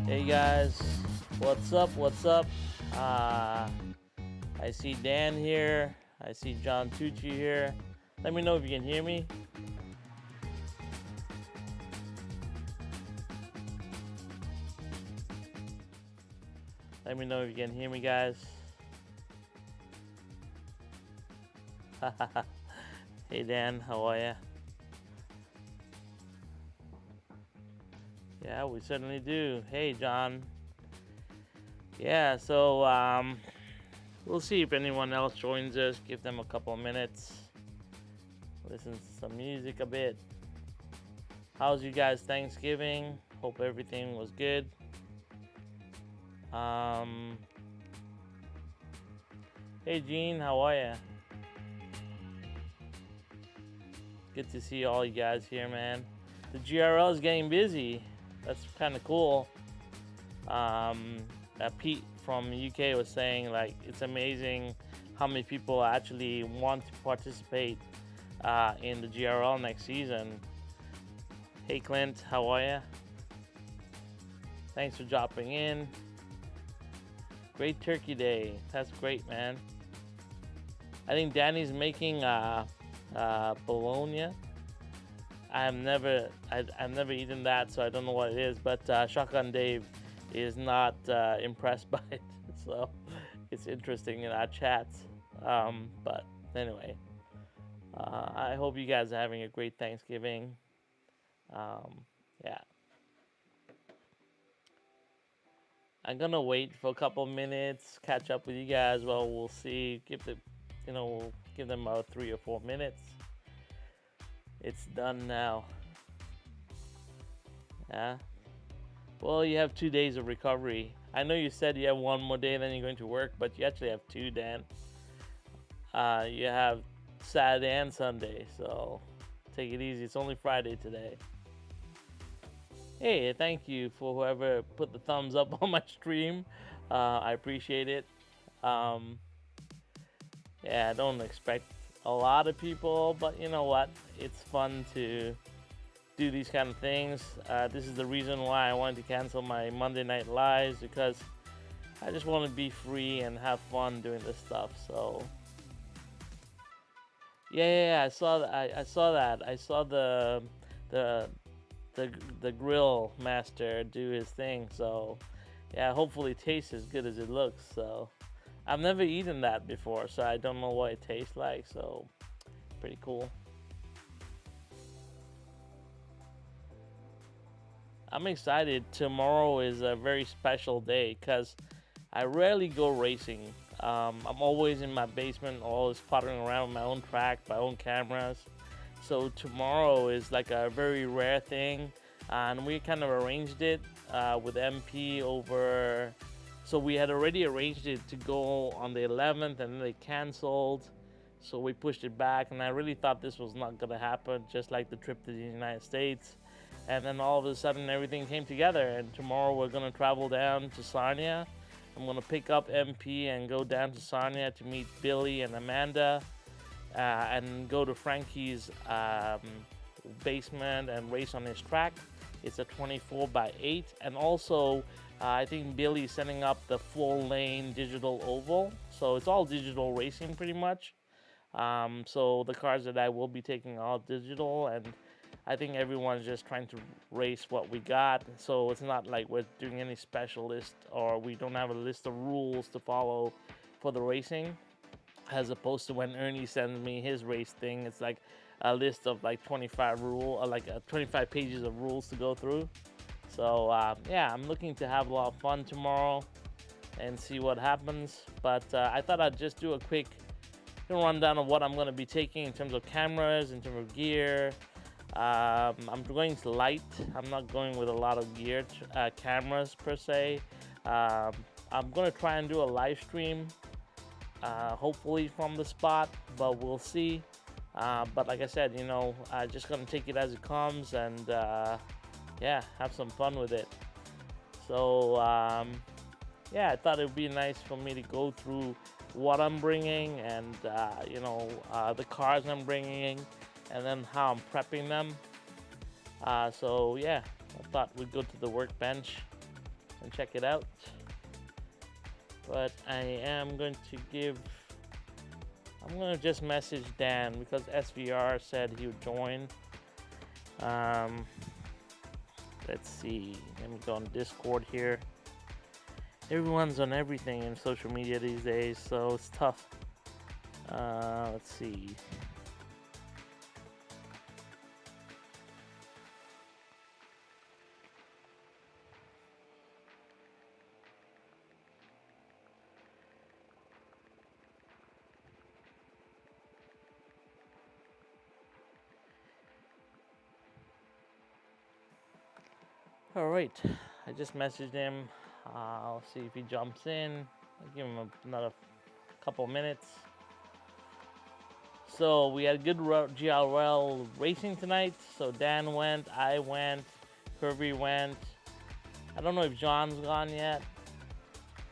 Hey guys, what's up? What's up? Uh, I see Dan here. I see John Tucci here. Let me know if you can hear me. Let me know if you can hear me, guys. Hey Dan, how are ya? Yeah, we certainly do. Hey John. Yeah, so we'll see if anyone else joins us. Give them a couple of minutes. Listen to some music a bit. How's you guys' Thanksgiving? Hope everything was good. Um, hey Gene, how are ya? Good to see all you guys here, man. The GRL is getting busy. That's kind of cool. Pete from UK was saying like it's amazing how many people actually want to participate in the GRL next season. Hey Clint, how are ya? Thanks for dropping in. Great Turkey Day. That's great, man. I think Danny's making bologna. I've never eaten that, so I don't know what it is. But Shotgun Dave is not impressed by it, so it's interesting in our chats. But anyway, I hope you guys are having a great Thanksgiving. Yeah, I'm gonna wait for a couple minutes, catch up with you guys. Well, we'll see. We'll give them about 3 or 4 minutes. It's done now. Yeah. Well, you have 2 days of recovery. I know you said you have one more day, then you're going to work, but you actually have two, Dan. You have Saturday and Sunday, so take it easy. It's only Friday today. Hey, thank you for whoever put the thumbs up on my stream. I appreciate it. Um, yeah, I don't expect a lot of people, but you know what? It's fun to do these kind of things. This is the reason why I wanted to cancel my Monday Night Lives, because I just want to be free and have fun doing this stuff. So yeah, I saw that. I saw that. I saw the the grill master do his thing. So yeah, hopefully it tastes as good as it looks. So I've never eaten that before, so I don't know what it tastes like. So pretty cool. I'm excited. Tomorrow is a very special day because I rarely go racing. I'm always in my basement, always pottering around with my own track, my own cameras. So tomorrow is like a very rare thing, and we kind of arranged it with MP over. So we had already arranged it to go on the 11th, and then they canceled. So we pushed it back, and I really thought this was not gonna happen, just like the trip to the United States. And then all of a sudden, everything came together. And tomorrow we're gonna travel down to Sarnia. I'm gonna pick up MP and go down to Sarnia to meet Billy and Amanda, and go to Frankie's basement and race on his track. It's a 24 by 8, and also I think Billy's setting up the full lane digital oval. So it's all digital racing pretty much. So the cars that I will be taking are all digital, and I think everyone's just trying to race what we got. So it's not like we're doing any special list, or we don't have a list of rules to follow for the racing. As opposed to when Ernie sends me his race thing, it's like a list of like 25 or like 25 pages of rules to go through. So yeah, I'm looking to have a lot of fun tomorrow and see what happens. But I thought I'd just do a quick rundown of what I'm going to be taking in terms of cameras, in terms of gear. I'm going light. I'm not going with a lot of gear, cameras per se. I'm going to try and do a live stream, hopefully from the spot, but we'll see. But like I said, I'm just going to take it as it comes and yeah, have some fun with it. So yeah, I thought it would be nice for me to go through what I'm bringing and the cars I'm bringing, and then how I'm prepping them. So yeah, I thought we'd go to the workbench and check it out. But I'm going to just message Dan because SVR said he would join. Let's see. Let me go on Discord here. Everyone's on everything in social media these days, so it's tough. Let's see. All right, I just messaged him. I'll see if he jumps in. I'll give him another couple minutes. So we had good GRL racing tonight. So Dan went, I went, Kirby went. I don't know if John's gone yet.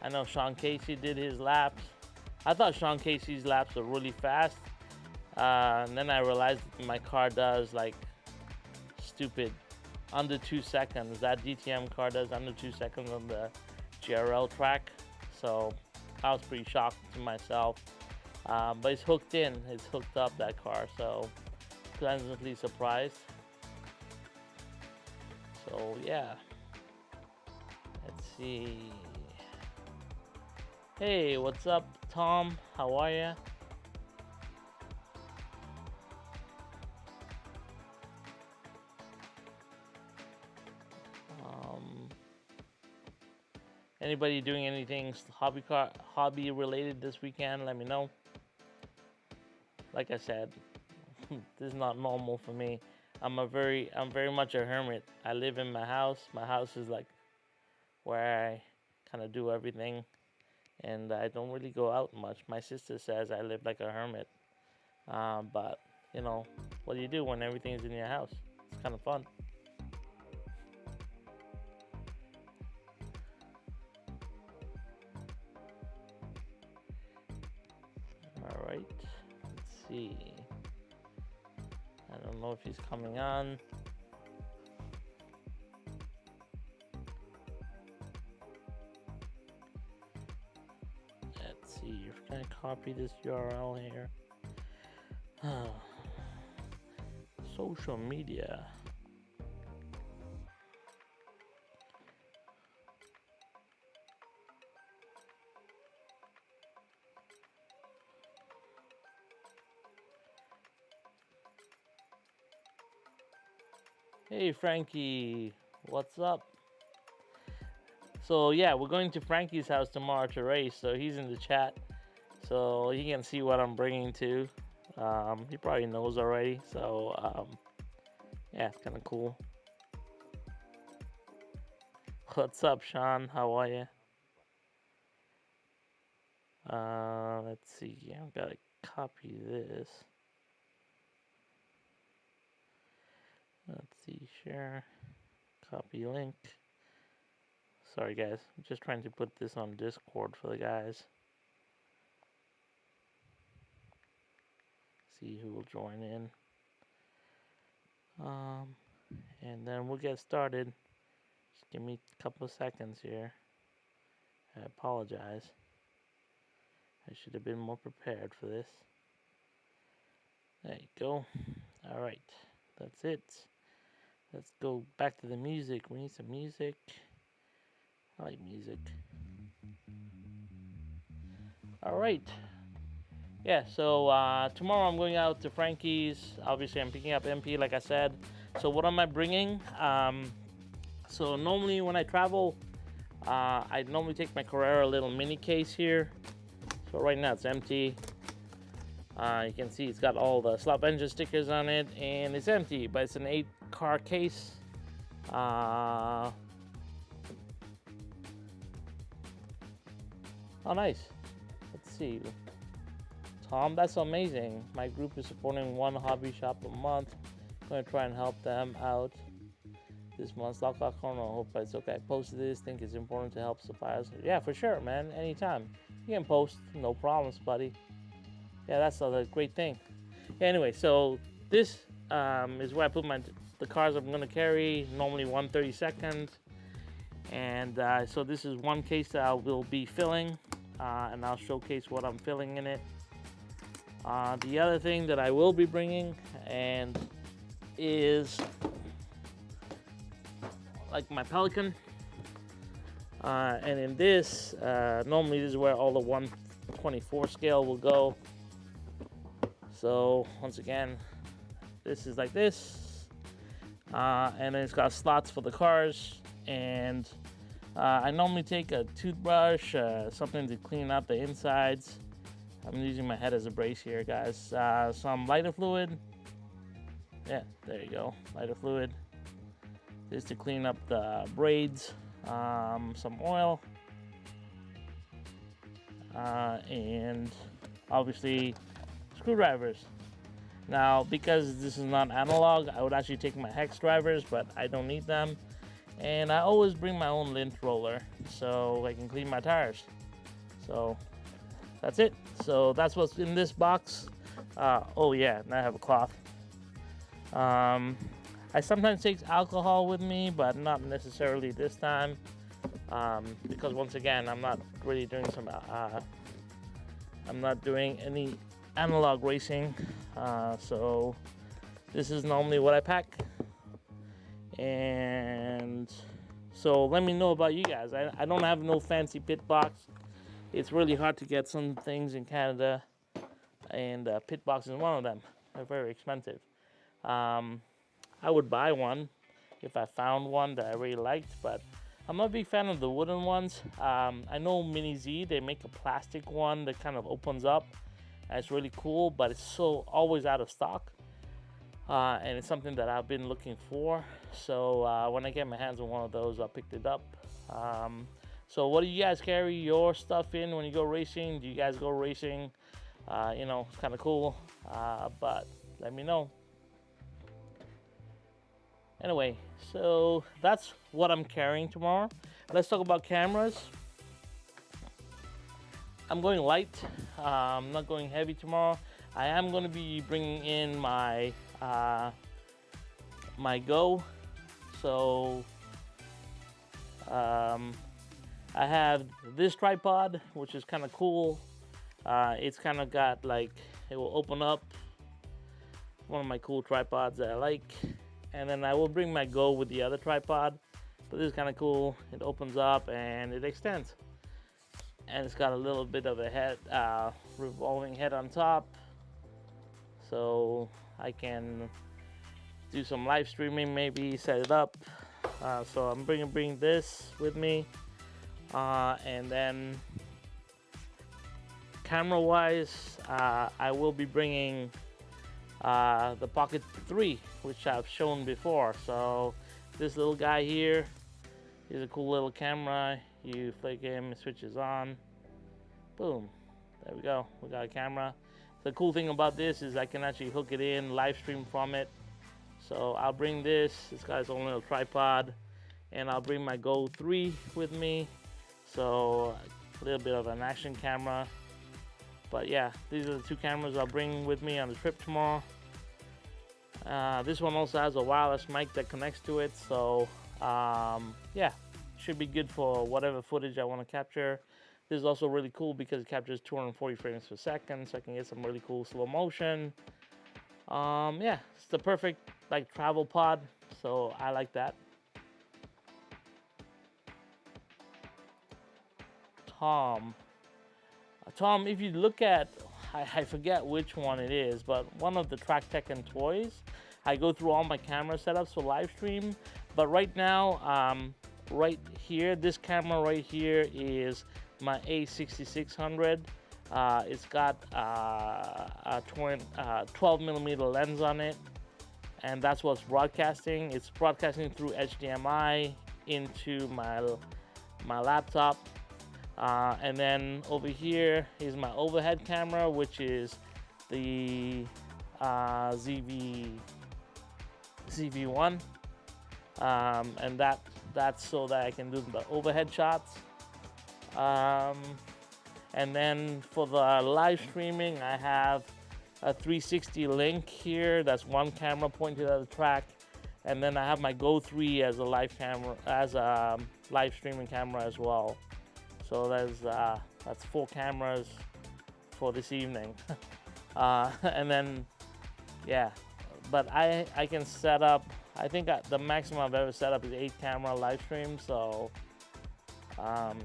I know Sean Casey did his laps. I thought Sean Casey's laps were really fast. And then I realized my car does like stupid under 2 seconds. That DTM car does under 2 seconds on the GRL track. So I was pretty shocked to myself. But it's hooked in. It's hooked up, that car. So pleasantly surprised. So yeah. Let's see. Hey, what's up, Tom? How are ya? Anybody doing anything hobby related this weekend? Let me know. Like I said, this is not normal for me. I'm very much a hermit. I live in my house. My house is like where I kind of do everything, and I don't really go out much. My sister says I live like a hermit, but you know, what do you do when everything's in your house? It's kind of fun. All right, let's see. I don't know if he's coming on. Let's see. Can I copy this URL here? Social media. Hey Frankie, what's up? So yeah, we're going to Frankie's house tomorrow to race. So he's in the chat, so he can see what I'm bringing too. He probably knows already. So yeah, it's kind of cool. What's up, Sean? How are you? Let's see. I've got to copy this. Let's see, share, copy link. Sorry guys, I'm just trying to put this on Discord for the guys. See who will join in. And then we'll get started. Just give me a couple of seconds here. I apologize. I should have been more prepared for this. There you go. All right, that's it. Let's go back to the music. We need some music. I like music. All right. Yeah, so tomorrow I'm going out to Frankie's. Obviously, I'm picking up MP, like I said. So what am I bringing? So normally when I travel, I normally take my Carrera little mini case here. So right now it's empty. You can see it's got all the slop engine stickers on it, and it's empty, but it's an 8-car case. Oh, nice. Let's see. Tom, that's amazing. My group is supporting one hobby shop a month. I'm going to try and help them out this month. Lock corner. Hope it's okay. I posted this. Think it's important to help suppliers. Yeah, for sure, man. Anytime. You can post. No problems, buddy. Yeah, that's a great thing. Anyway, so this is where I put the cars I'm going to carry. Normally 132nd. And so this is one case that I will be filling, and I'll showcase what I'm filling in it. The other thing that I will be bringing and is like my Pelican. And in this, normally this is where all the 1/24 scale will go. So once again, this is like this, and then it's got slots for the cars. And I normally take a toothbrush, something to clean out the insides. I'm using my head as a brace here, guys. Some lighter fluid. Yeah, there you go, lighter fluid. Just to clean up the braids. Some oil. And obviously screwdrivers. Now, because this is not analog, I would actually take my hex drivers, but I don't need them. And I always bring my own lint roller so I can clean my tires. So that's it. So that's what's in this box. Oh yeah, and I have a cloth. I sometimes take alcohol with me, but not necessarily this time. Because once again, I'm not really doing I'm not doing any analog racing. So this is normally what I pack. And so let me know about you guys. I don't have no fancy pit box. It's really hard to get some things in Canada, and pit box is one of them. They're very expensive. I would buy one if I found one that I really liked, but I'm not a big fan of the wooden ones. I know Mini Z, they make a plastic one that kind of opens up, and it's really cool, but it's so always out of stock. And it's something that I've been looking for. So when I get my hands on one of those, I'll pick it up. So what do you guys carry your stuff in when you go racing? Do you guys go racing? You know, it's kind of cool, but let me know. Anyway, so that's what I'm carrying tomorrow. Let's talk about cameras. I'm going light. I'm not going heavy tomorrow. I am going to be bringing in my my Go. So I have this tripod, which is kind of cool. It's kind of got like, it will open up. One of my cool tripods that I like. And then I will bring my Go with the other tripod. But this is kind of cool. It opens up and it extends. And it's got a little bit of a head, revolving head on top. So I can do some live streaming, maybe set it up. So I'm bring this with me. And then camera wise, I will be bringing the Pocket 3, which I've shown before. So this little guy here is a cool little camera. You flick him, it switches on. Boom, there we go, we got a camera. The cool thing about this is I can actually hook it in, live stream from it. So I'll bring this, it's got its own little tripod, and I'll bring my Go 3 with me. So a little bit of an action camera. But yeah, these are the two cameras I'll bring with me on the trip tomorrow. This one also has a wireless mic that connects to it. So yeah, should be good for whatever footage I want to capture. This is also really cool because it captures 240 frames per second, so I can get some really cool slow motion. Yeah, it's the perfect like travel pod, so I like that. Tom, if you look at, I forget which one it is, but one of the Track Tech and Toys, I go through all my camera setups for live stream. But right now, right here, this camera right here is my A6600. It's got a 12mm lens on it, and that's what's broadcasting. It's broadcasting through HDMI into my laptop. And then over here is my overhead camera, which is the ZV-1, and that's so that I can do the overhead shots. And then for the live streaming, I have a 360 link here. That's one camera pointed at the track, and then I have my Go 3 as a live camera, as a live streaming camera as well. So that's 4 cameras for this evening. And then yeah, but I can set up. I think the maximum I've ever set up is 8 camera live stream. So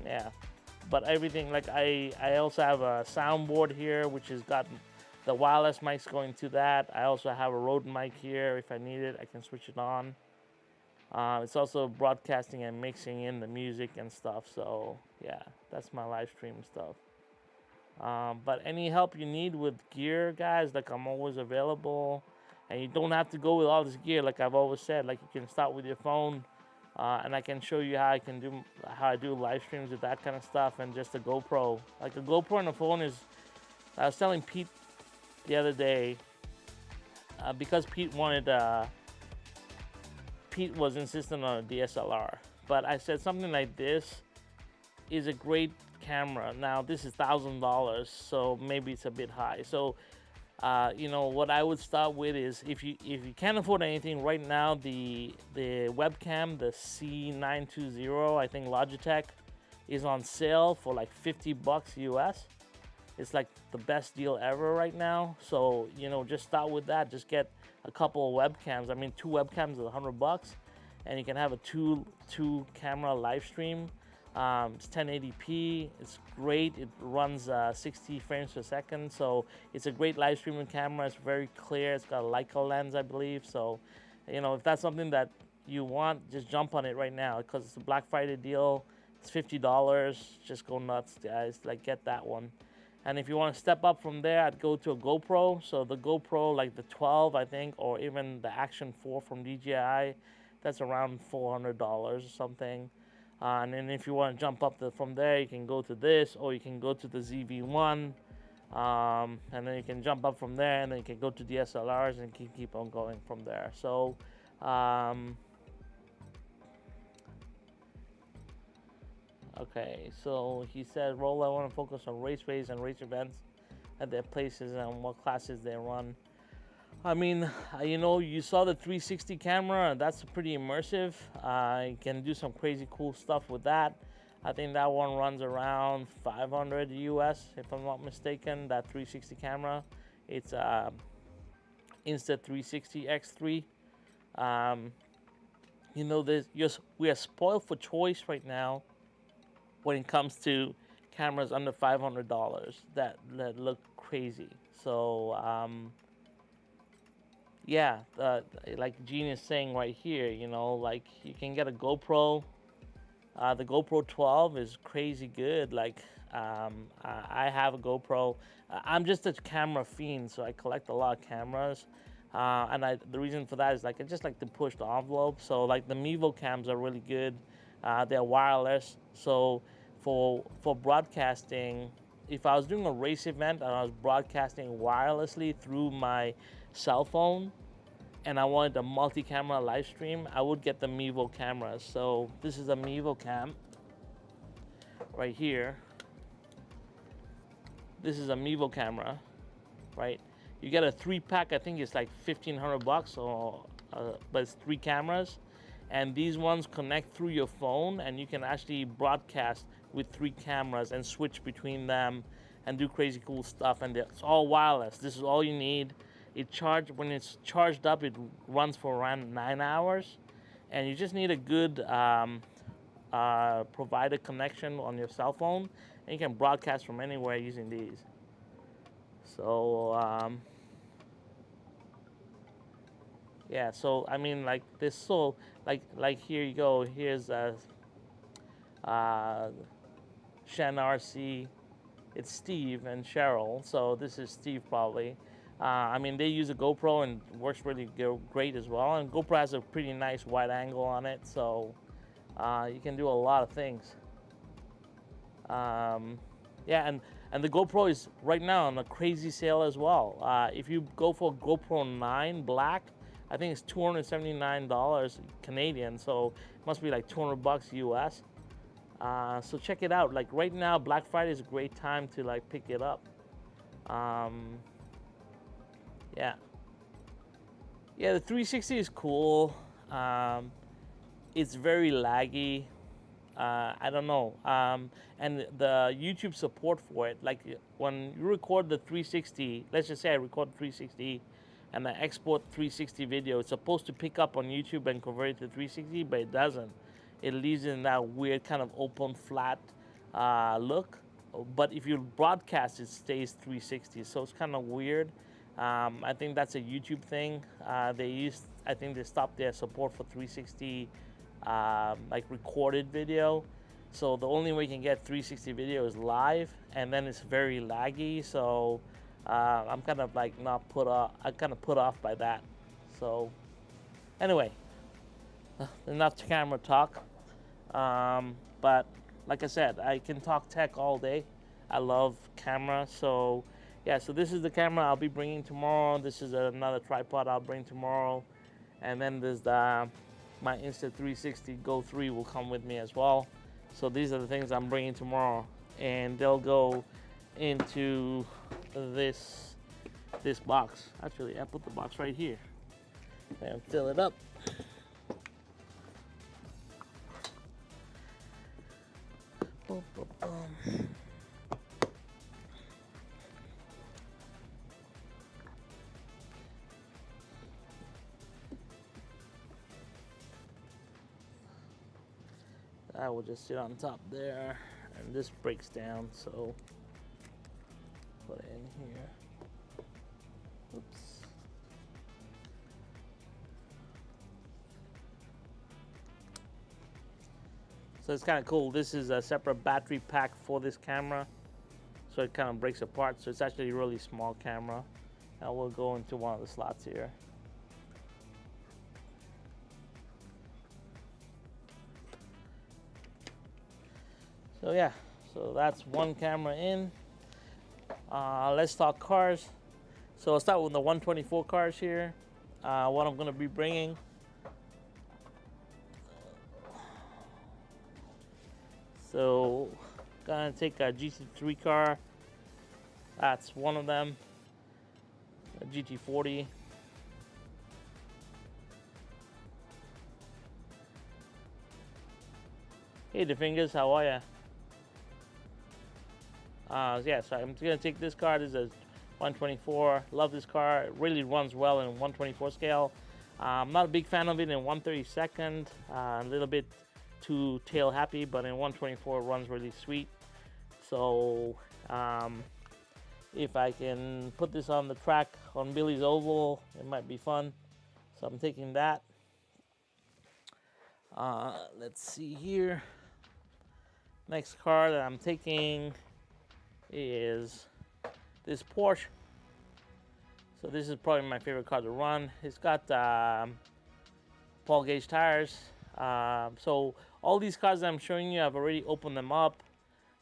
yeah, but everything, like I also have a soundboard here, which has got the wireless mics going to that. I also have a Rode mic here. If I need it, I can switch it on. It's also broadcasting and mixing in the music and stuff. So yeah, that's my live stream stuff. But any help you need with gear, guys, like I'm always available. And you don't have to go with all this gear, like I've always said. Like you can start with your phone, and I can show you how I do live streams with that kind of stuff, and just a GoPro. Like a GoPro on a phone is. I was telling Pete the other day, because Pete was insistent on a DSLR, but I said something like this is a great camera. Now this is $1,000, so maybe it's a bit high. So what I would start with is, if you can't afford anything right now, the webcam, the C920, I think Logitech, is on sale for like $50 US. It's like the best deal ever right now. So just start with that. Just get a couple of webcams. I mean, 2 webcams is $100, and you can have a two camera live stream. It's 1080p. It's great. It runs 60 frames per second. So it's a great live streaming camera. It's very clear. It's got a Leica lens, I believe. So, if that's something that you want, just jump on it right now, because it's a Black Friday deal. It's $50. Just go nuts, guys. Like, get that one. And if you want to step up from there, I'd go to a GoPro. So the GoPro, like the 12, I think, or even the Action 4 from DJI, that's around $400 or something. And then if you want to jump up from there, you can go to this, or you can go to the ZV-1, and then you can jump up from there, and then you can go to DSLRs and keep on going from there. So okay, so he said, Roll, I want to focus on race and race events at their places and what classes they run. I mean, you saw the 360 camera. That's pretty immersive. You can do some crazy cool stuff with that. I think that one runs around 500 US, if I'm not mistaken, that 360 camera. It's Insta360 X3. We are spoiled for choice right now when it comes to cameras under $500 that look crazy. So yeah, like Gene is saying right here, like you can get a GoPro. The GoPro 12 is crazy good. Like I have a GoPro. I'm just a camera fiend, so I collect a lot of cameras. And the reason for that is, like, I just like to push the envelope. So like the Mevo cams are really good. They're wireless. So for broadcasting, if I was doing a race event and I was broadcasting wirelessly through my cell phone, and I wanted a multi-camera live stream, I would get the Mevo cameras. So this is a Mevo cam right here. This is a Mevo camera, right? You get a 3-pack. I think it's like $1,500, or but it's 3 cameras, and these ones connect through your phone, and you can actually broadcast with 3 cameras and switch between them and do crazy cool stuff. And it's all wireless. This is all you need. When it's charged up, it runs for around 9 hours, and you just need a good provider connection on your cell phone, and you can broadcast from anywhere using these. So yeah, so I mean, like this, so like here you go. Here's Shen RC. It's Steve and Cheryl. So this is Steve probably. I mean, they use a GoPro and works really great as well. And GoPro has a pretty nice wide angle on it, so you can do a lot of things. Yeah, and the GoPro is right now on a crazy sale as well. If you go for GoPro 9 Black, I think it's $279 Canadian, so it must be like $200 US. So check it out. Like right now, Black Friday is a great time to like pick it up. Yeah. Yeah, the 360 is cool. It's very laggy. I don't know. And the YouTube support for it, like when you record the 360, let's just say I record 360 and I export 360 video, it's supposed to pick up on YouTube and convert it to 360, but it doesn't. It leaves it in that weird kind of open, flat look. But if you broadcast, it stays 360. So it's kind of weird. I think that's a YouTube thing. I think they stopped their support for 360 like recorded video. So the only way you can get 360 video is live, and then it's very laggy. So I'm kind of like not put off. I'm kind of put off by that. So anyway, enough camera talk. But like I said, I can talk tech all day. I love camera. So yeah, so this is the camera I'll be bringing tomorrow. This is another tripod I'll bring tomorrow, and then there's my Insta360 Go 3 will come with me as well. So these are the things I'm bringing tomorrow, and they'll go into this box. Actually, I put the box right here and fill it up. Boom, boom, boom. I will just sit on top there, and this breaks down, so put it in here. Oops. So it's kind of cool. This is a separate battery pack for this camera, so it kind of breaks apart. So it's actually a really small camera. Now we'll go into one of the slots here. So yeah, so that's one camera in. Let's talk cars. So I'll start with the 124 cars here. What I'm gonna be bringing. So gonna take a GT3 car. That's one of them. A GT40. Hey, the fingers, how are ya? Yeah, so I'm gonna take this car. This is 124. Love this car. It really runs well in 124 scale. I'm not a big fan of it in 132nd. A little bit too tail happy, but in 124 it runs really sweet. So if I can put this on the track on Billy's Oval, it might be fun. So I'm taking that. Let's see here. Next car that I'm taking is this Porsche. So this is probably my favorite car to run. It's got Paul Gauge tires. So all these cars that I'm showing you, I've already opened them up,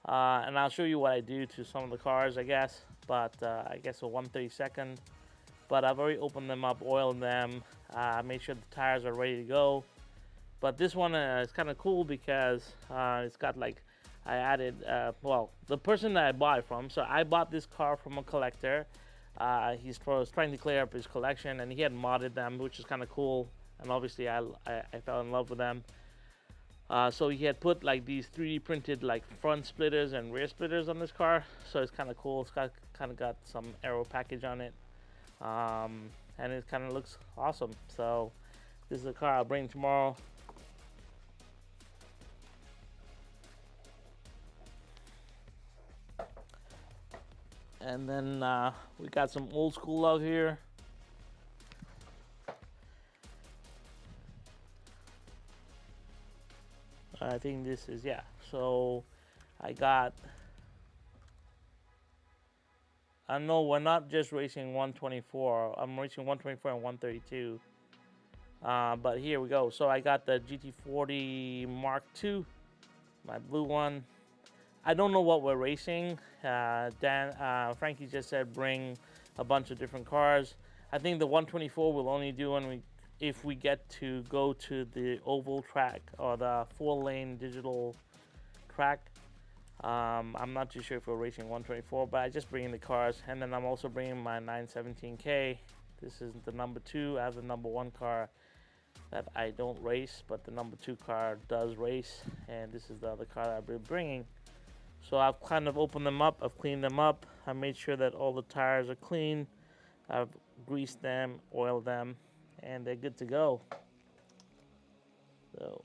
and I'll show you what I do to some of the cars, I guess. But I guess a 132nd. But I've already opened them up, oiled them, made sure the tires are ready to go. But this one is kind of cool because it's got like, I added, well, the person that I bought it from. So I bought this car from a collector. He was trying to clear up his collection, and he had modded them, which is kind of cool. And obviously I fell in love with them. So he had put like these 3D printed like front splitters and rear splitters on this car. So it's kind of cool. It's got kind of got some aero package on it. And it kind of looks awesome. So this is the car I'll bring tomorrow. And then we got some old school love here. I think this is, yeah. So I know we're not just racing 124. I'm racing 124 and 132. But here we go. So I got the GT40 Mark II, my blue one. I don't know what we're racing. Frankie just said bring a bunch of different cars. I think the 124 will only do if we get to go to the oval track or the 4-lane digital track. I'm not too sure if we're racing 124, but I just bring in the cars. And then I'm also bringing my 917K. This is the number 2. I have the number 1 car. that I don't race, but the number 2 car does race, and this is the other car that I'll be bringing. So I've kind of opened them up, I've cleaned them up, I made sure that all the tires are clean, I've greased them, oiled them, and they're good to go. So,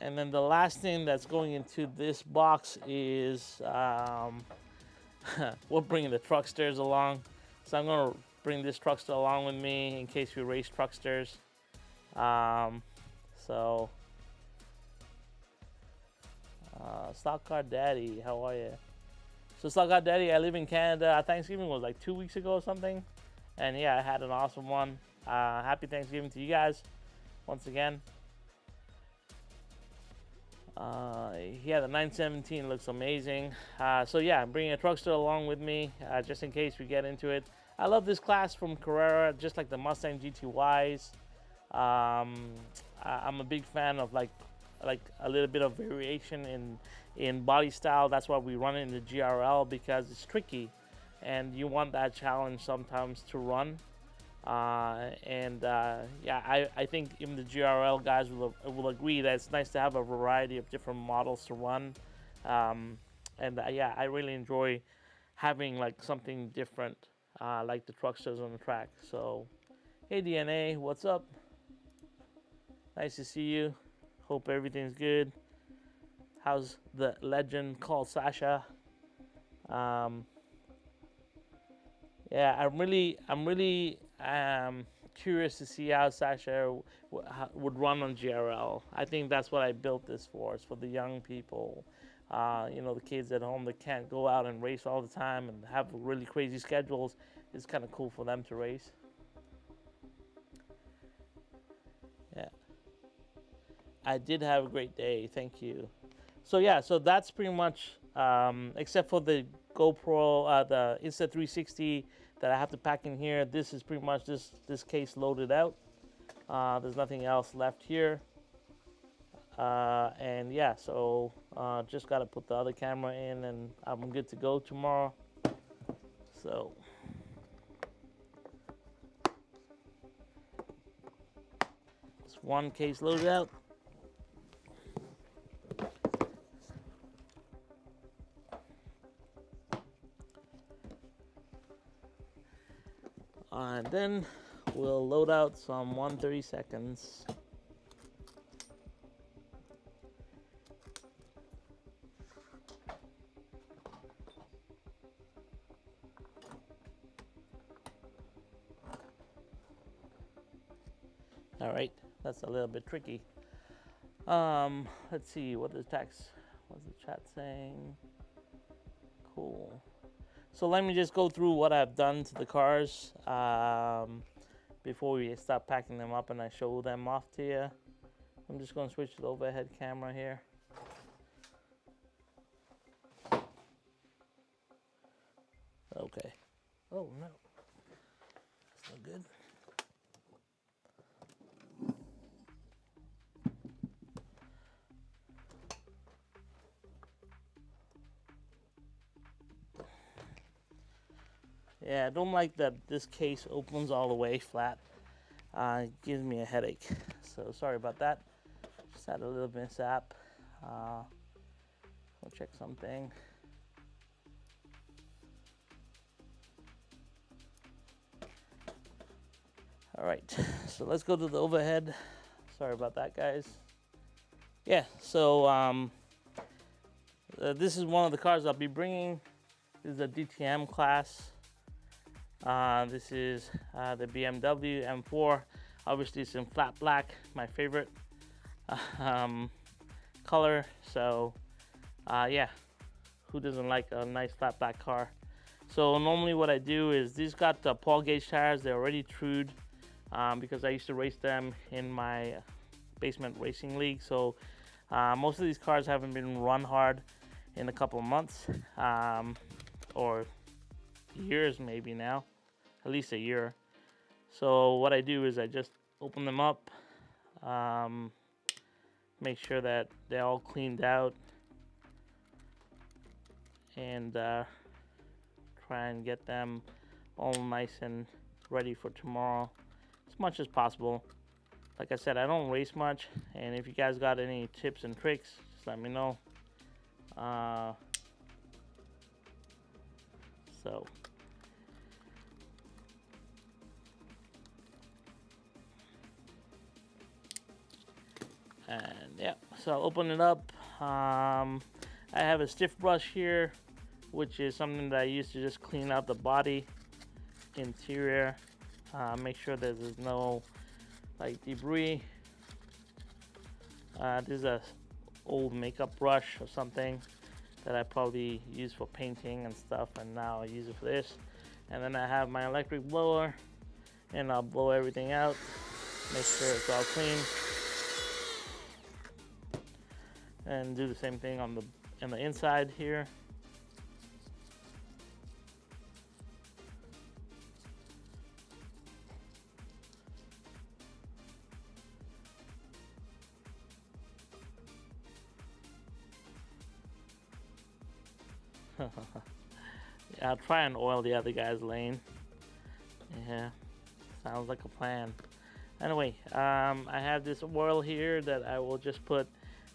and then the last thing that's going into this box is we're bringing the trucksters along. So I'm gonna bring this truckster along with me in case we race trucksters. So Stock Car Daddy, how are you? So Stock Car Daddy, I live in Canada. Thanksgiving was like 2 weeks ago or something, and yeah, I had an awesome one. Happy Thanksgiving to you guys once again. Yeah, the 917 looks amazing. So yeah, I'm bringing a truckster along with me just in case we get into it. I love this class from Carrera, just like the Mustang GTYs. I'm a big fan of like a little bit of variation in body style. That's why we run it in the GRL, because it's tricky, and you want that challenge sometimes to run. Yeah, I think even the GRL guys will agree that it's nice to have a variety of different models to run. Yeah, I really enjoy having like something different, like the trucksters on the track. So, hey DNA, what's up? Nice to see you. Hope everything's good. How's the legend called Sasha? Yeah, I'm really curious to see how Sasha would run on GRL. I think that's what I built this for. It's for the young people, the kids at home that can't go out and race all the time and have really crazy schedules. It's kind of cool for them to race. Yeah, I did have a great day. Thank you. So yeah, so that's pretty much, except for the GoPro, the Insta360 that I have to pack in here. This is pretty much this case loaded out. There's nothing else left here. And yeah, so just gotta put the other camera in, and I'm good to go tomorrow. So it's one case loaded out. And then we'll load out some 132nds. All right, that's a little bit tricky. Let's see, what's the chat saying? Cool. So let me just go through what I've done to the cars before we start packing them up and I show them off to you. I'm just going to switch to the overhead camera here. Okay. Oh no, that's not good. Yeah, I don't like that this case opens all the way flat. It gives me a headache. So sorry about that. Just had a little mishap. I'll check something. All right, so let's go to the overhead. Sorry about that, guys. Yeah, so this is one of the cars I'll be bringing. This is a DTM class. This is the BMW M4. Obviously, it's in flat black, my favorite color. So, yeah, who doesn't like a nice flat black car? So normally what I do is these got the Paul gauge tires. They're already trued because I used to race them in my basement racing league. So most of these cars haven't been run hard in a couple of months or years maybe now, at least a year. So what I do is I just open them up, make sure that they're all cleaned out, and try and get them all nice and ready for tomorrow as much as possible. Like I said, I don't race much, and if you guys got any tips and tricks, just let me know. Uh, so and yeah, so I'll open it up. I have a stiff brush here, which is something that I use to just clean out the body interior, make sure that there's no like debris. This is a old makeup brush or something that I probably use for painting and stuff, and now I use it for this. And then I have my electric blower, and I'll blow everything out, make sure it's all clean, and do the same thing on the inside here. Yeah, I'll try and oil the other guy's lane. Yeah, sounds like a plan. Anyway, I have this oil here that I will just put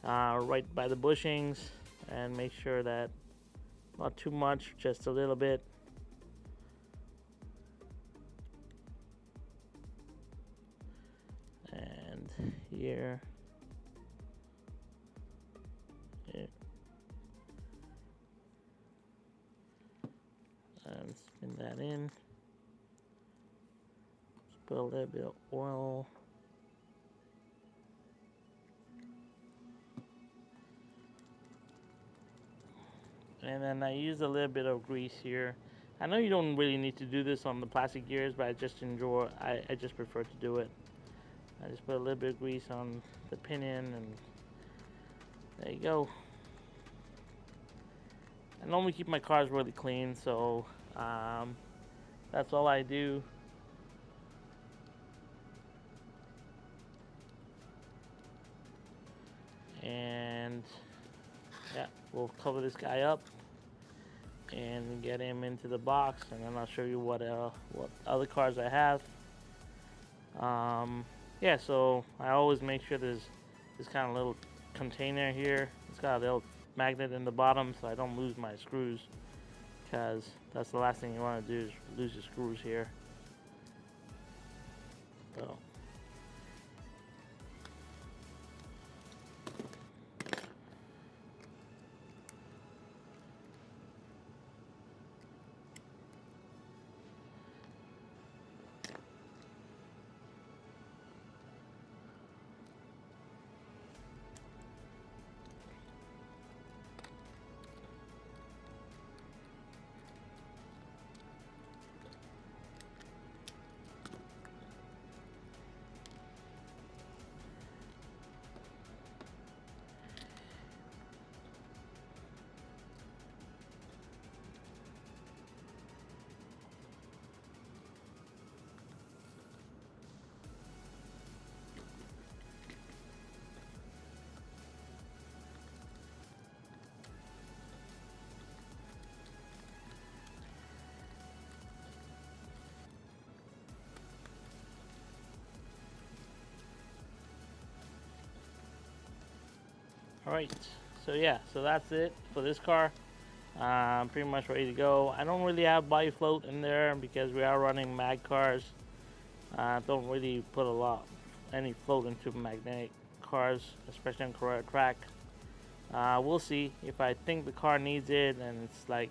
right by the bushings and make sure that not too much, just a little bit. And here. Here. And spin that in. Put a little bit of oil. And then I use a little bit of grease here. I know you don't really need to do this on the plastic gears, but I just enjoy, I just prefer to do it. I just put a little bit of grease on the pinion, and there you go. I normally keep my cars really clean, so that's all I do. And yeah, we'll cover this guy up and get him into the box, and then I'll show you what other cars I have. Yeah, so I always make sure there's this kind of little container here. It's got a little magnet in the bottom so I don't lose my screws, because that's the last thing you want to do is lose your screws here. So alright, so yeah, so that's it for this car. I'm pretty much ready to go. I don't really have body float in there because we are running mag cars. Don't really put any float into magnetic cars, especially on Carrera track. We'll see if I think the car needs it and it's like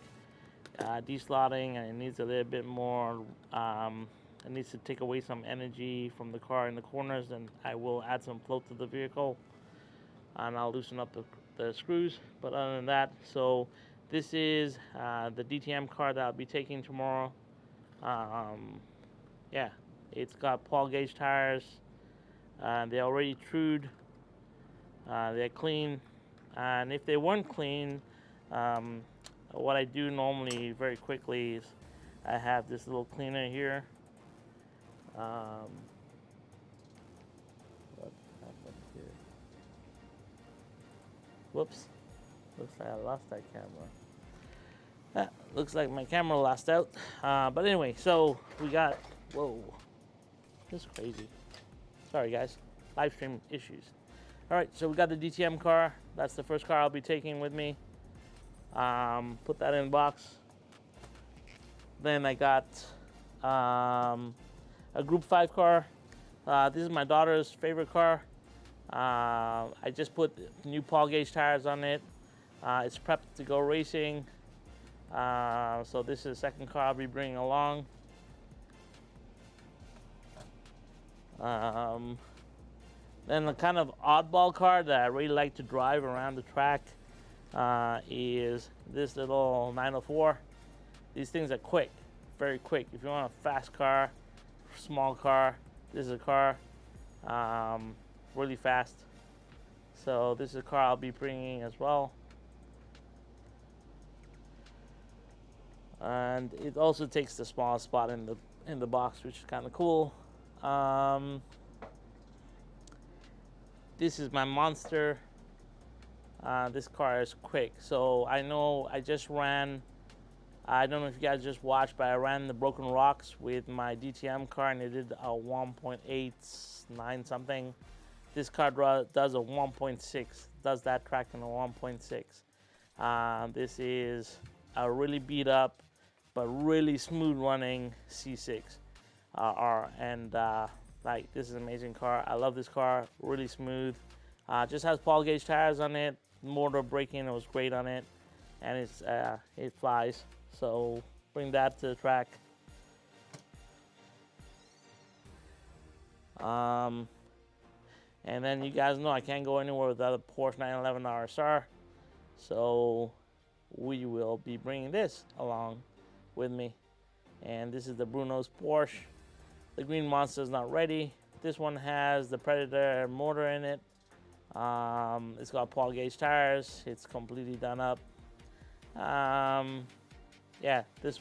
deslotting and it needs a little bit more. It needs to take away some energy from the car in the corners, then I will add some float to the vehicle, and I'll loosen up the screws. But other than that, so this is the DTM car that I'll be taking tomorrow. Yeah, it's got Paul gauge tires. They're already trued. They're clean. And if they weren't clean, what I do normally very quickly is I have this little cleaner here. What happened here? Whoops. Looks like I lost that camera. Looks like my camera lost out. But anyway, so we got, whoa, this is crazy. Sorry guys, live stream issues. All right, so we got the DTM car. That's the first car I'll be taking with me. Put that in the box. Then I got a Group 5 car. This is my daughter's favorite car. I just put new Paul gauge tires on it. It's prepped to go racing. So this is the second car I'll be bringing along. Then the kind of oddball car that I really like to drive around the track is this little 904. These things are quick, very quick. If you want a fast car, small car, this is a car, really fast. So this is a car I'll be bringing as well. And it also takes the smallest spot in the box, which is kind of cool. This is my Monster. This car is quick. So I know I just ran, I don't know if you guys just watched, but I ran the Broken Rocks with my DTM car and it did a 1.89 something. This car does a 1.6, does that track in a 1.6. This is a really beat up, but really smooth running C6 R. And like, this is an amazing car. I love this car, really smooth. Just has Paul gauge tires on it. Motor braking was great on it, and it flies. So bring that to the track. And then you guys know I can't go anywhere without a Porsche 911 RSR. So we will be bringing this along with me. And this is the Bruno's Porsche. The Green Monster is not ready. This one has the Predator motor in it. It's got Paul gauge tires. It's completely done up. Yeah, this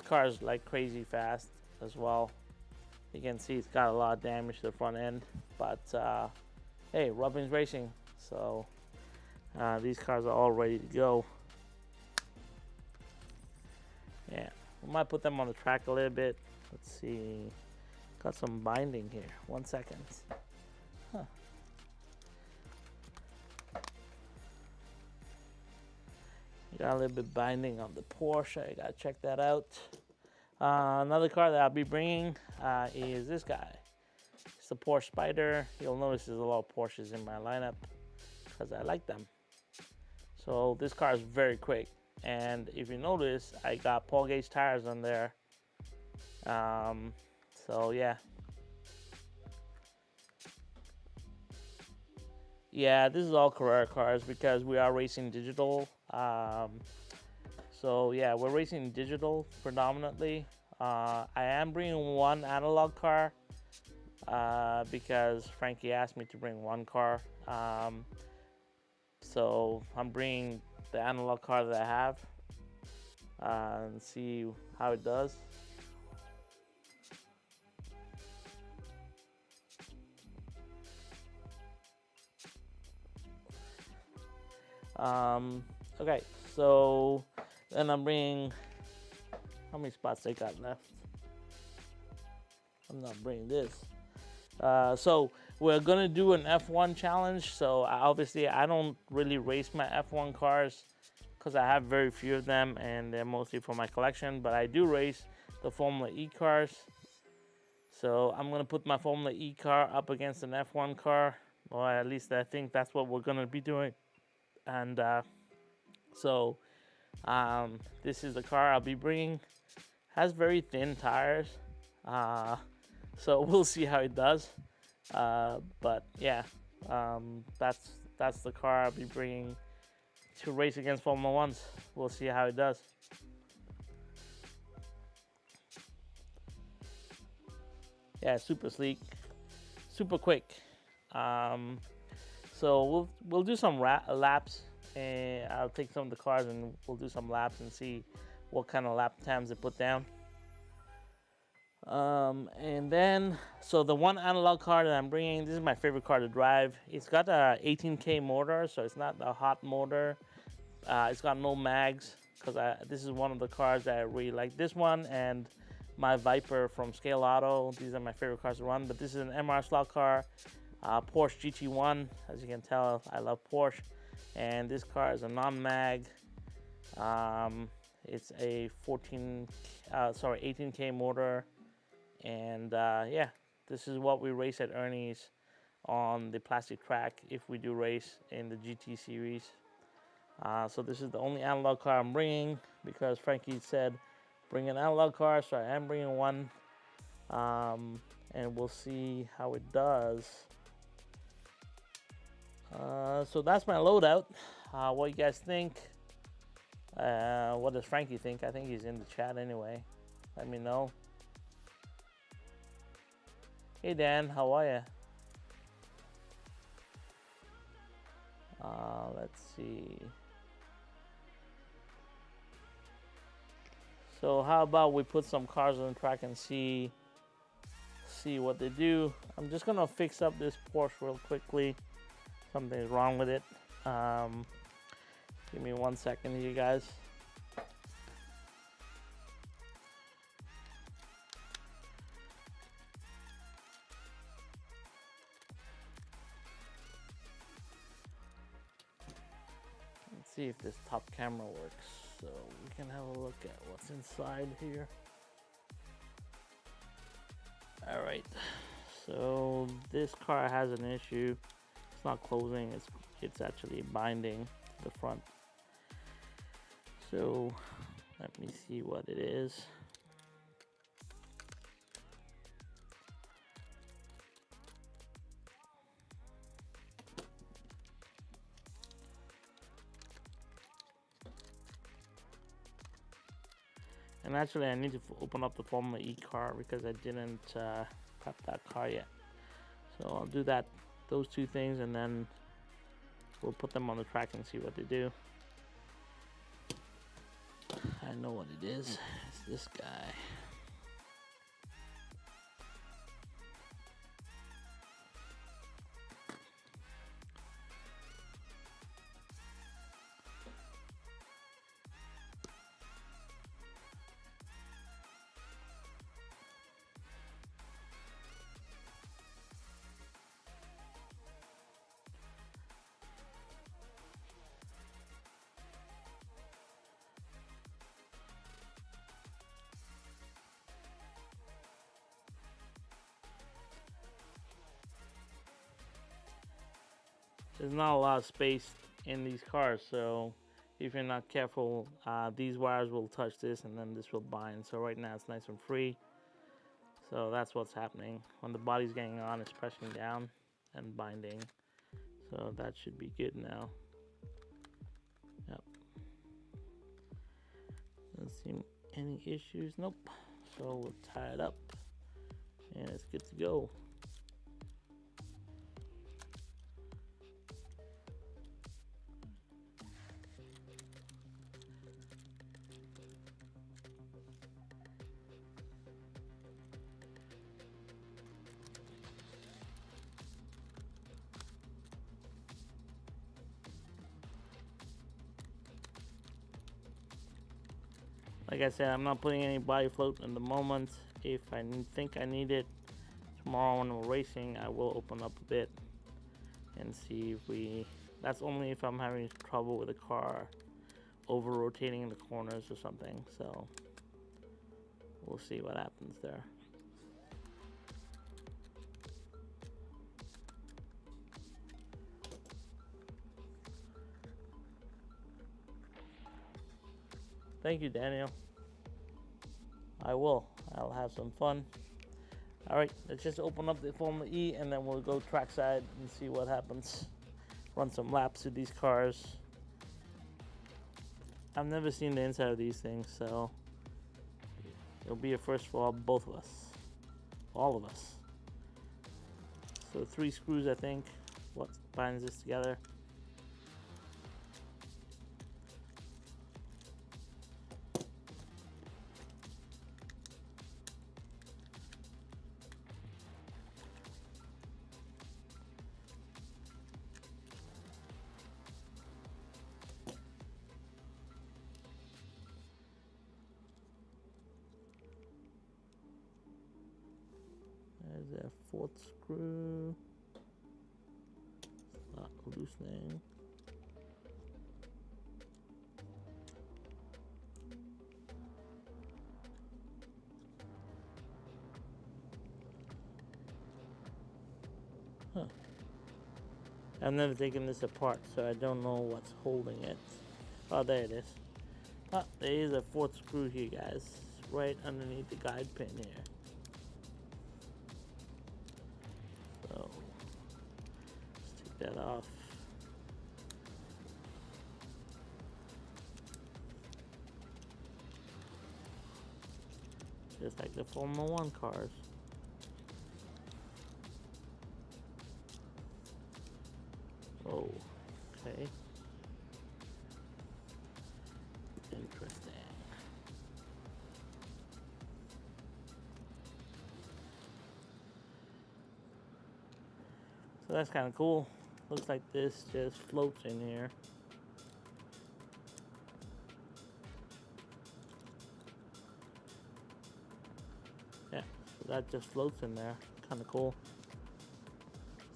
car is like crazy fast as well. You can see it's got a lot of damage to the front end, but hey, Robbins Racing, so these cars are all ready to go. Yeah, we might put them on the track a little bit. Let's see, got some binding here. 1 second. Huh. Got a little bit binding on the Porsche. I gotta check that out. Another car that I'll be bringing is this guy. It's the Porsche Spider. You'll notice there's a lot of Porsches in my lineup because I like them. So this car is very quick. And if you notice, I got Paul gauge tires on there. So yeah. Yeah, this is all Carrera cars because we are racing digital. So yeah, we're racing digital predominantly. I am bringing one analog car because Frankie asked me to bring one car. So I'm bringing the analog car that I have and see how it does. Okay, so then I'm bringing, how many spots I got left? I'm not bringing this. So we're gonna do an F1 challenge. So obviously I don't really race my F1 cars because I have very few of them and they're mostly for my collection, but I do race the Formula E cars. So I'm gonna put my Formula E car up against an F1 car, or at least I think that's what we're gonna be doing. And so this is the car I'll be bringing. Has very thin tires, so we'll see how it does. But yeah, that's the car I'll be bringing to race against Formula Ones. We'll see how it does. Yeah, super sleek, super quick. So we'll do some laps, and I'll take some of the cars and we'll do some laps and see what kind of lap times they put down. And then, so the one analog car that I'm bringing, this is my favorite car to drive. It's got a 18K motor, so it's not a hot motor. It's got no mags because this is one of the cars that I really like. This one and my Viper from Scale Auto. These are my favorite cars to run. But this is an MR slot car, Porsche GT1. As you can tell, I love Porsche. And this car is a non-mag. It's a 18K motor. And yeah, this is what we race at Ernie's on the plastic track if we do race in the GT series. So this is the only analog car I'm bringing because Frankie said bring an analog car, so I am bringing one. And we'll see how it does. So that's my loadout. What you guys think? What does Frankie think? I think he's in the chat anyway. Let me know. Hey Dan, how are you? Let's see. So how about we put some cars on the track and see what they do. I'm just gonna fix up this Porsche real quickly. Something's wrong with it. Give me 1 second here, guys. Let's see if this top camera works, so we can have a look at what's inside here. All right, so this car has an issue. It's not closing, it's actually binding to the front. So let me see what it is. And actually I need to open up the Formula E car because I didn't prep that car yet. So I'll do that, those two things, and then we'll put them on the track and see what they do. I know what it is. It's this guy. There's not a lot of space in these cars, so if you're not careful, these wires will touch this and then this will bind. So right now it's nice and free. So that's what's happening. When the body's getting on, it's pressing down and binding. So that should be good now. Yep. Doesn't seem any issues. Nope. So we'll tie it up and it's good to go. Like I said, I'm not putting any body float in the moment. If I think I need it tomorrow when we're racing, I will open up a bit and see if we... That's only if I'm having trouble with the car over rotating in the corners or something. So we'll see what happens there. Thank you, Daniel. I'll have some fun. All right, let's just open up the Formula E and then we'll go trackside and see what happens. Run some laps with these cars. I've never seen the inside of these things, so it'll be a first for both of us, all of us. So 3 screws, I think, what binds this together. a fourth screw. Not loosening. Huh. I've never taken this apart, so I don't know what's holding it. Oh, there it is. Ah, there is a fourth screw here, guys. Right underneath the guide pin here. So, let's take that off. Just like the Formula 1 cars. Oh, okay. Interesting. So that's kind of cool. Looks like this just floats in here. Yeah, so that just floats in there. Kind of cool.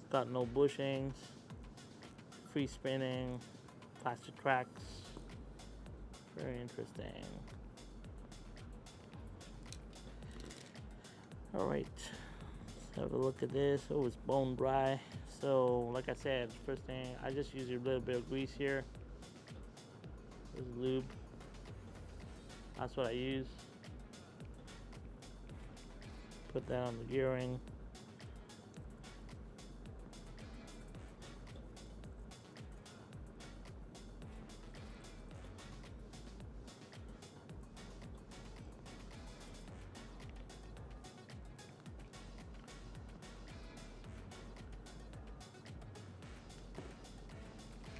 It's got no bushings, free spinning, plastic tracks. Very interesting. All right, let's have a look at this. Oh, it's bone dry. So, like I said, first thing, I just use a little bit of grease here. This is lube. That's what I use. Put that on the gearing.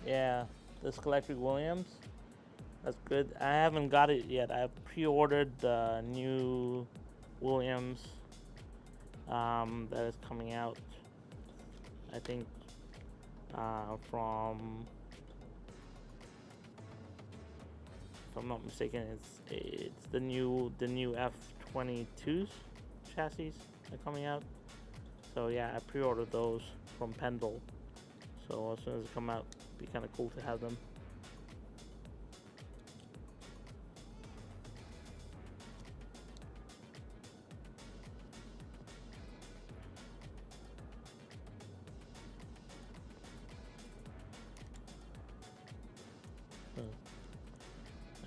Yeah, this Electric Williams. That's good. I haven't got it yet. I pre-ordered the new Williams that is coming out. I think from, if I'm not mistaken, it's the new F22s chassis that are coming out. So yeah, I pre-ordered those from Pendle. So as soon as they come out, it'd be kind of cool to have them.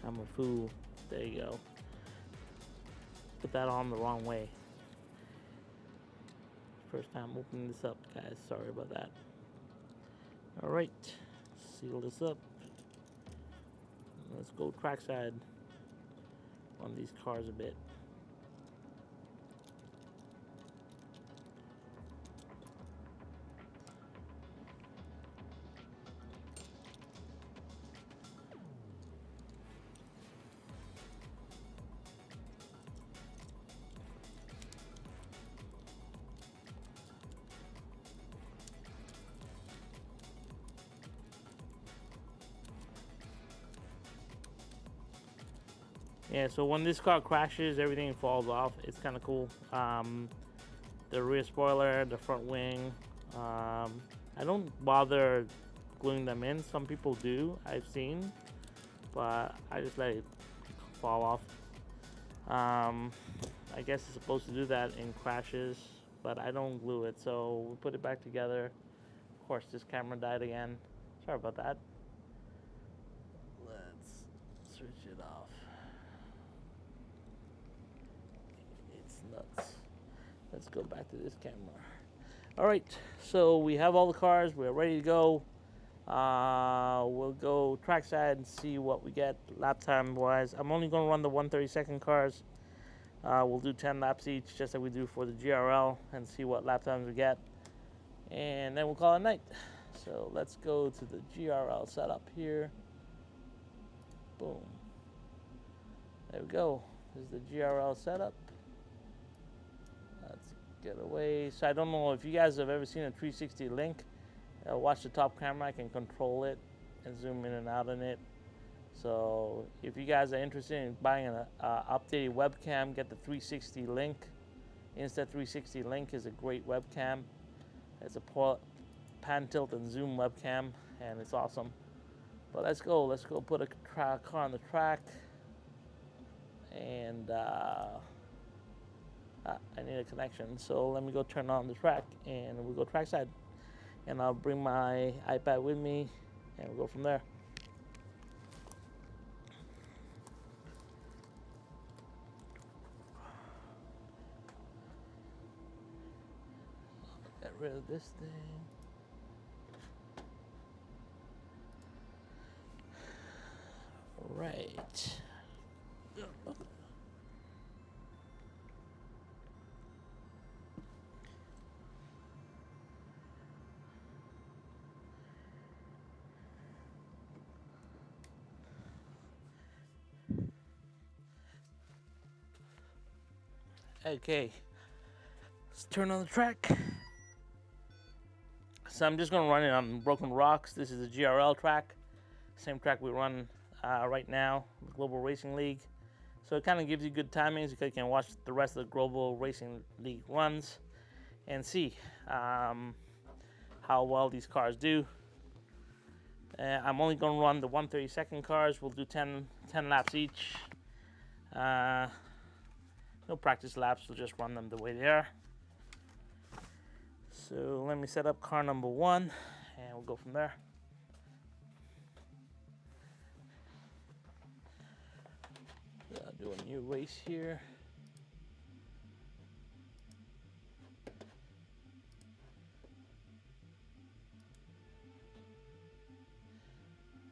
I'm a fool. There you go. Put that on the wrong way. First time opening this up, guys. Sorry about that. Alright. Seal this up. Let's go trackside on these cars a bit. Yeah, so when this car crashes, everything falls off. It's kind of cool. The rear spoiler, the front wing. I don't bother gluing them in. Some people do, I've seen, but I just let it fall off. I guess it's supposed to do that in crashes, but I don't glue it. So we put it back together. Of course, this camera died again. Sorry about that. Let's switch it off. Nuts. Let's go back to this camera. All right, so we have all the cars. We're ready to go. We'll go trackside and see what we get lap time wise. I'm only going to run the 132nd cars. We'll do 10 laps each, just like we do for the GRL, and see what lap times we get. And then we'll call it night. So let's go to the GRL setup here. Boom. There we go. This is the GRL setup. Let's get away. So I don't know if you guys have ever seen a 360 link. Watch the top camera. I can control it and zoom in and out on it. So if you guys are interested in buying an updated webcam, get the 360 link. Insta360 Link is a great webcam. It's a pan, tilt, and zoom webcam, and it's awesome. But let's go put a car on the track. And I need a connection, so let me go turn on the track and we'll go trackside. And I'll bring my iPad with me and we'll go from there. Get rid of this thing. Right. Okay, let's turn on the track. So I'm just gonna run it on Broken Rocks. This is a GRL track, same track we run right now, the Global Racing League. So it kind of gives you good timings because you can watch the rest of the Global Racing League runs and see how well these cars do. I'm only gonna run the 132nd cars. We'll do 10 laps each. No practice laps, we'll just run them the way they are. So let me set up car number 1 and we'll go from there. Do a new race here.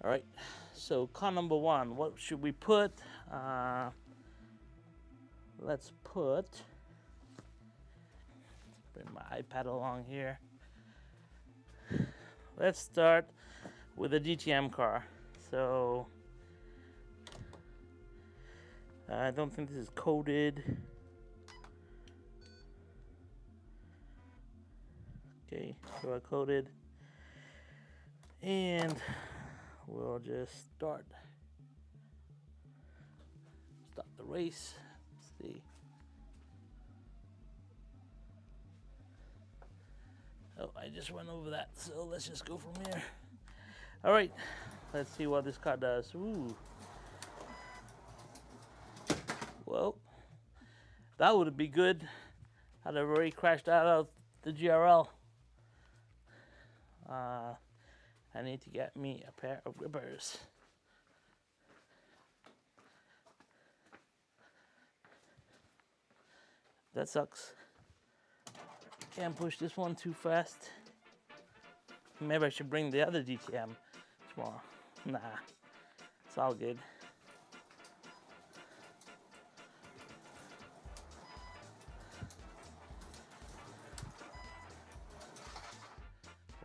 All right, so car number 1, what should we put? Let's bring my iPad along here. Let's start with a DTM car. So I don't think this is coded. Okay, so I coded. And we'll just start the race. Let's see. Oh, I just went over that, so let's just go from here. All right, let's see what this car does. Ooh. Well, that would be good. I'd have already crashed out of the GRL. I need to get me a pair of grippers. That sucks. Can't push this one too fast. Maybe I should bring the other DTM tomorrow. Nah, it's all good.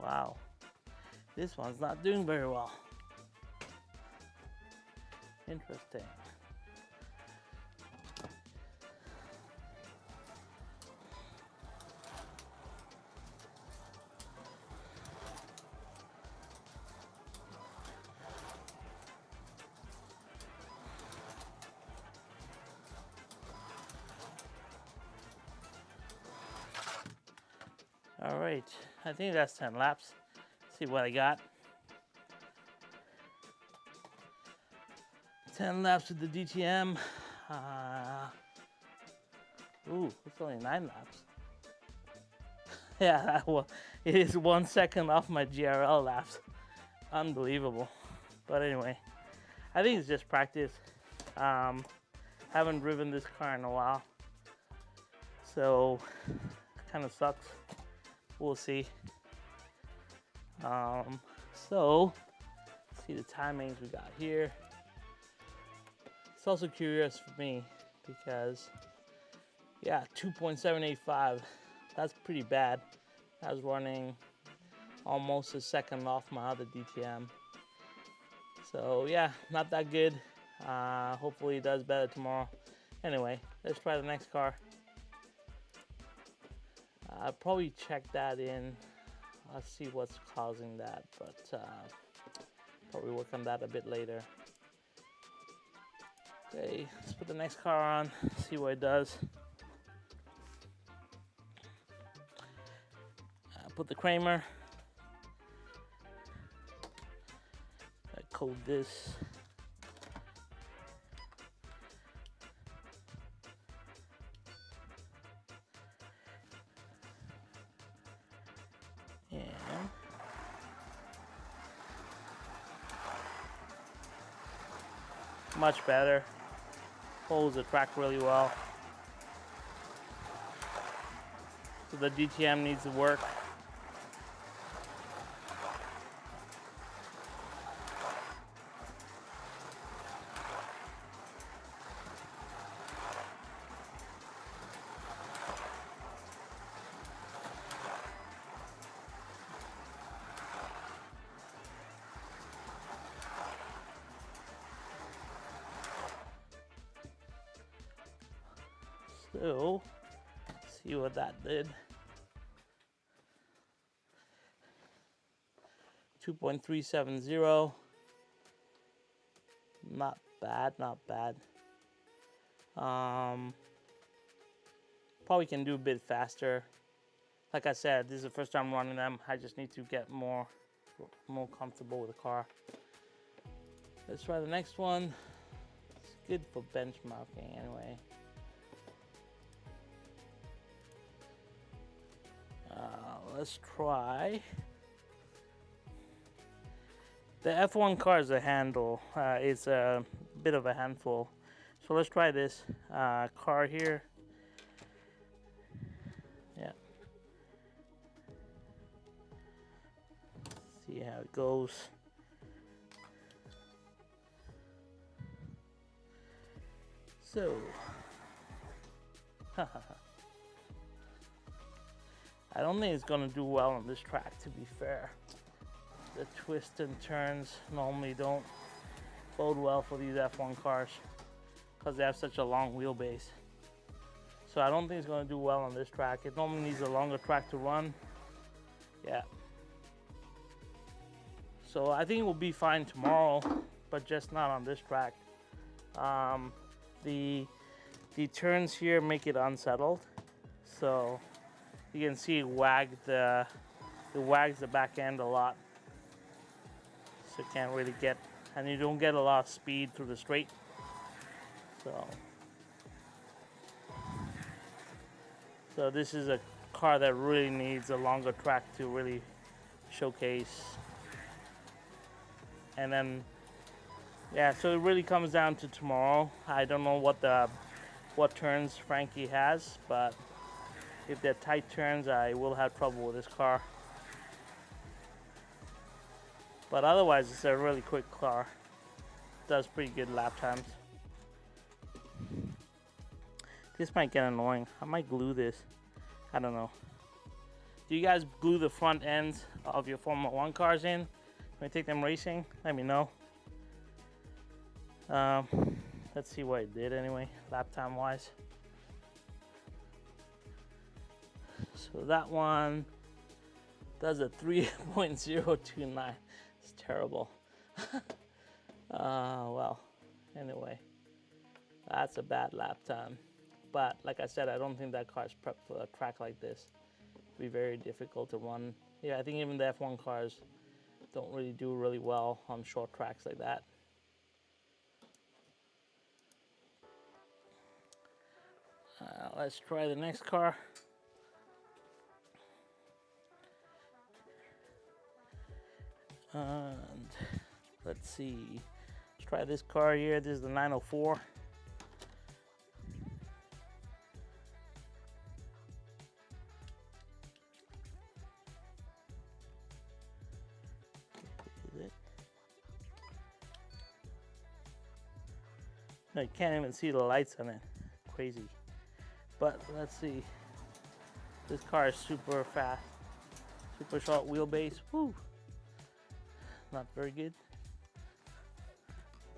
Wow, this one's not doing very well. Interesting. All right, I think that's 10 laps. Let's see what I got. 10 laps with the DTM. Ooh, it's only 9 laps. Yeah, well, it is 1 second off my GRL laps. Unbelievable. But anyway, I think it's just practice. Haven't driven this car in a while, so kind of sucks. We'll see. So see the timings we got here. It's also curious for me because, yeah, 2.785. That's pretty bad. I was running almost a second off my other DTM. So yeah, not that good. Hopefully it does better tomorrow. Anyway, let's try the next car. I'll probably check that in. Let's see what's causing that, but probably work on that a bit later. Okay, let's put the next car on, see what it does. put the Kramer. I coat this. And much better. Holds the track really well. So the DTM needs to work. So, see what that did. 2.370. Not bad, not bad. Probably can do a bit faster. Like I said, this is the first time running them. I just need to get more comfortable with the car. Let's try the next one. It's good for benchmarking anyway. Let's try. The F1 car is a handle. It's a bit of a handful. So let's try this car here. Yeah. See how it goes. So. I don't think it's gonna do well on this track, to be fair. The twists and turns normally don't bode well for these F1 cars because they have such a long wheelbase. So I don't think it's gonna do well on this track. It normally needs a longer track to run. Yeah. So I think it will be fine tomorrow, but just not on this track. The turns here make it unsettled. So you can see it wags the back end a lot. So you can't really get, and you don't get a lot of speed through the straight. So this is a car that really needs a longer track to really showcase. And then, yeah, so it really comes down to tomorrow. I don't know what turns Frankie has, but if they're tight turns, I will have trouble with this car. But otherwise, it's a really quick car. Does pretty good lap times. This might get annoying. I might glue this. I don't know. Do you guys glue the front ends of your Formula 1 cars in when you take them racing? Let me know. Let's see what it did anyway, lap time wise. So that one does a 3.029. It's terrible. Well, anyway, that's a bad lap time. But like I said, I don't think that car is prepped for a track like this. It'd be very difficult to run. Yeah, I think even the F1 cars don't really do really well on short tracks like that. Let's try the next car. And let's see. Let's try this car here. This is the 904. No, you can't even see the lights on it. Crazy. But let's see. This car is super fast. Super short wheelbase. Woo! Not very good.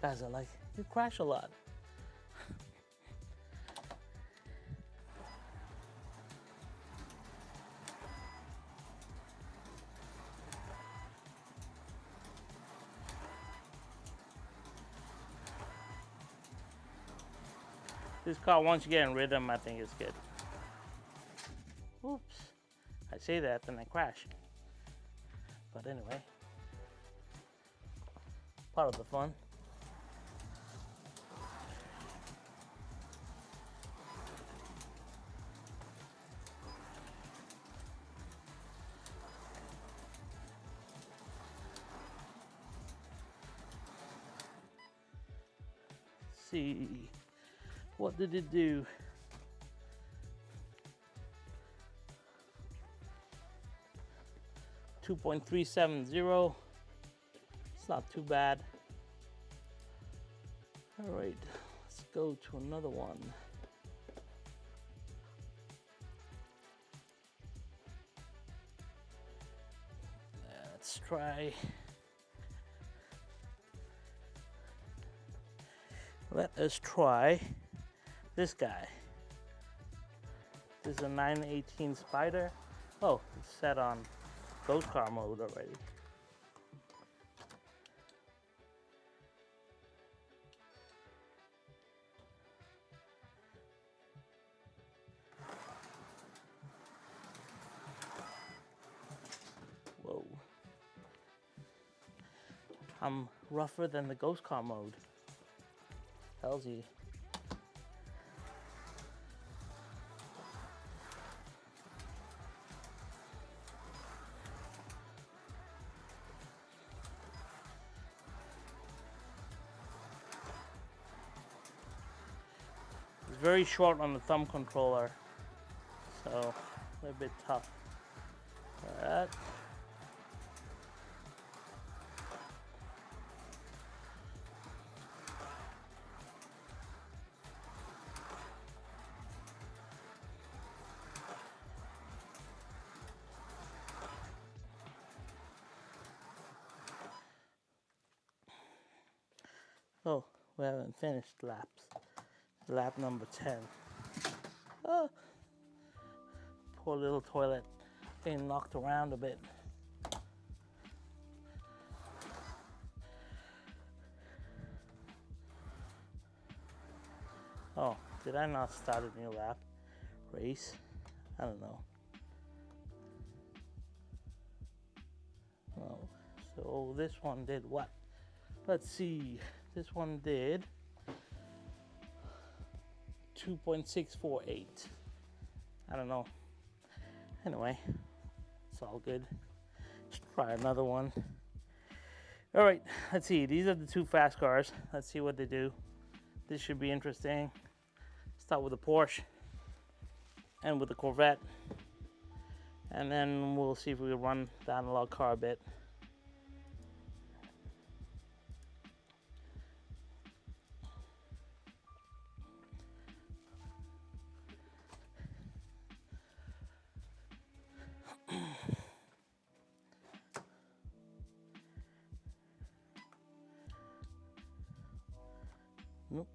Guys are like, you crash a lot. This car, once you get in rhythm, I think it's good. Oops. I say that, then I crash. But anyway, part of the fun. Let's see, what did it do? 2.370. It's not too bad. All right, let's go to another one. Let's try. Let us try this guy. This is a 918 Spider. Oh, it's set on ghost car mode already. Whoa. I'm rougher than the ghost car mode. Tells you. It's very short on the thumb controller, so a bit tough. Alright. Oh, we haven't finished laps. Lap number 10. Oh, poor little toilet getting knocked around a bit. Oh, did I not start a new lap race? I don't know. Oh, so this one did what? Let's see. This one did 2.648. I don't know. Anyway, it's all good. Let's try another one. All right, let's see. These are the two fast cars. Let's see what they do. This should be interesting. Start with the Porsche and with the Corvette. And then we'll see if we can run the analog car a bit. Nope.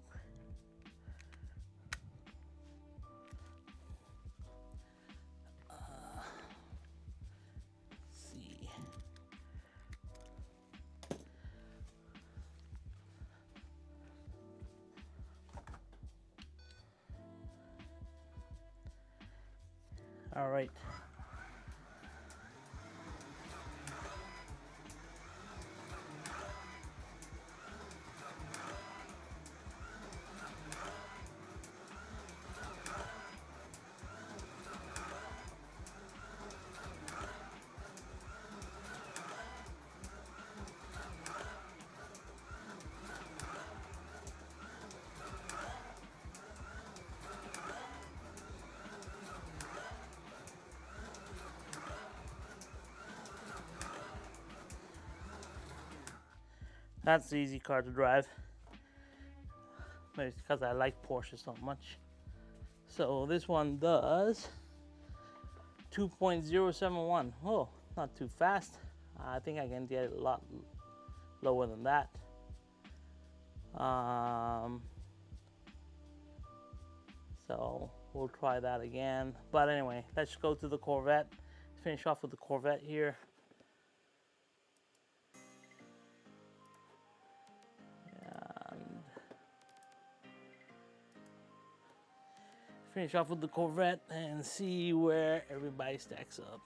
Let's see. All right. That's the easy car to drive. Maybe it's because I like Porsche so much. So this one does 2.071. Oh, not too fast. I think I can get a lot lower than that. So we'll try that again. But anyway, let's go to the Corvette. Finish off with the Corvette here. finish off with the Corvette and see where everybody stacks up.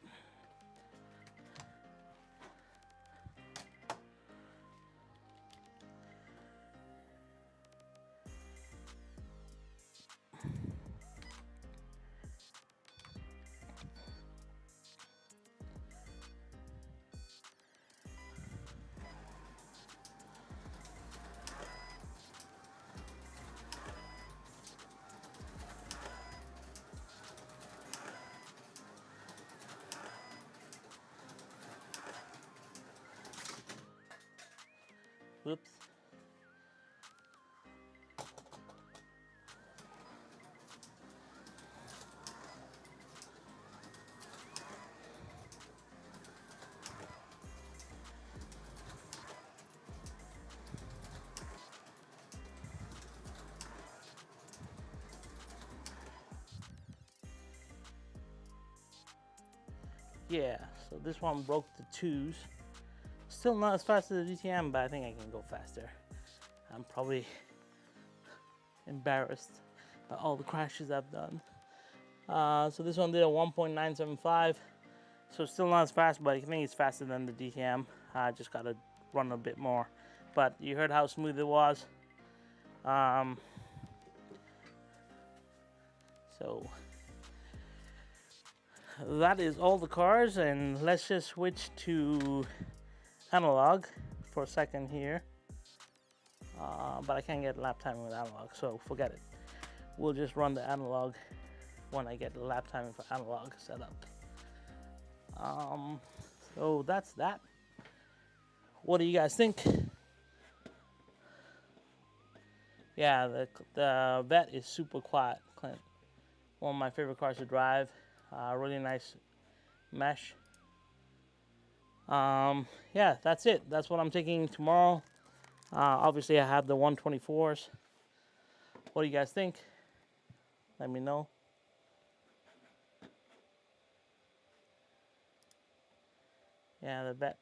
Whoops. Yeah, so this one broke the twos. Still not as fast as the DTM, but I think I can go faster. I'm probably embarrassed by all the crashes I've done. So this one did a 1.975. So still not as fast, but I think it's faster than the DTM. I just gotta run a bit more. But you heard how smooth it was. So that is all the cars, and let's just switch to analog for a second here. But I can't get lap time with analog, so forget it. We'll just run the analog when I get the lap timing for analog set up. So that's that. What do you guys think? Yeah, the Vet is super quiet, Clint. One of my favorite cars to drive. Really nice mesh. Yeah, that's it. That's what I'm taking tomorrow. Obviously, I have the 124s. What do you guys think? Let me know. Yeah, the Vet.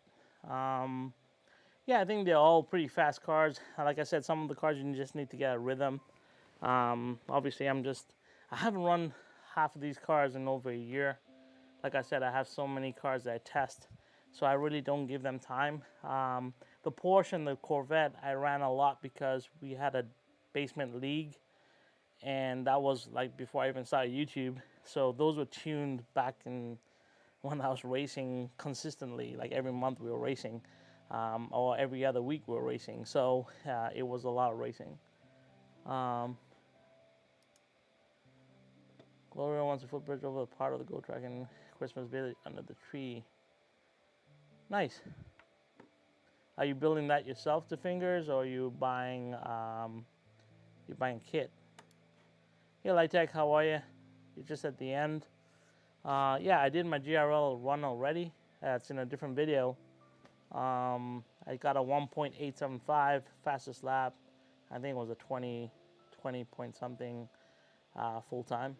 Yeah, I think they're all pretty fast cars. Like I said, some of the cars you just need to get a rhythm. Obviously, I haven't run half of these cars in over a year. Like I said, I have so many cars that I test, so I really don't give them time. The Porsche and the Corvette, I ran a lot because we had a basement league, and that was like before I even started YouTube. So those were tuned back in when I was racing consistently, like every month we were racing, or every other week we were racing. So it was a lot of racing. Gloria wants a footbridge over the part of the GO track and Christmas village under the tree. Nice. Are you building that yourself to fingers, or are you buying kit? Hey Lightech, how are you? You're just at the end. Yeah, I did my GRL run already. It's in a different video. I got a 1.875 fastest lap. I think it was a 20 point something full time.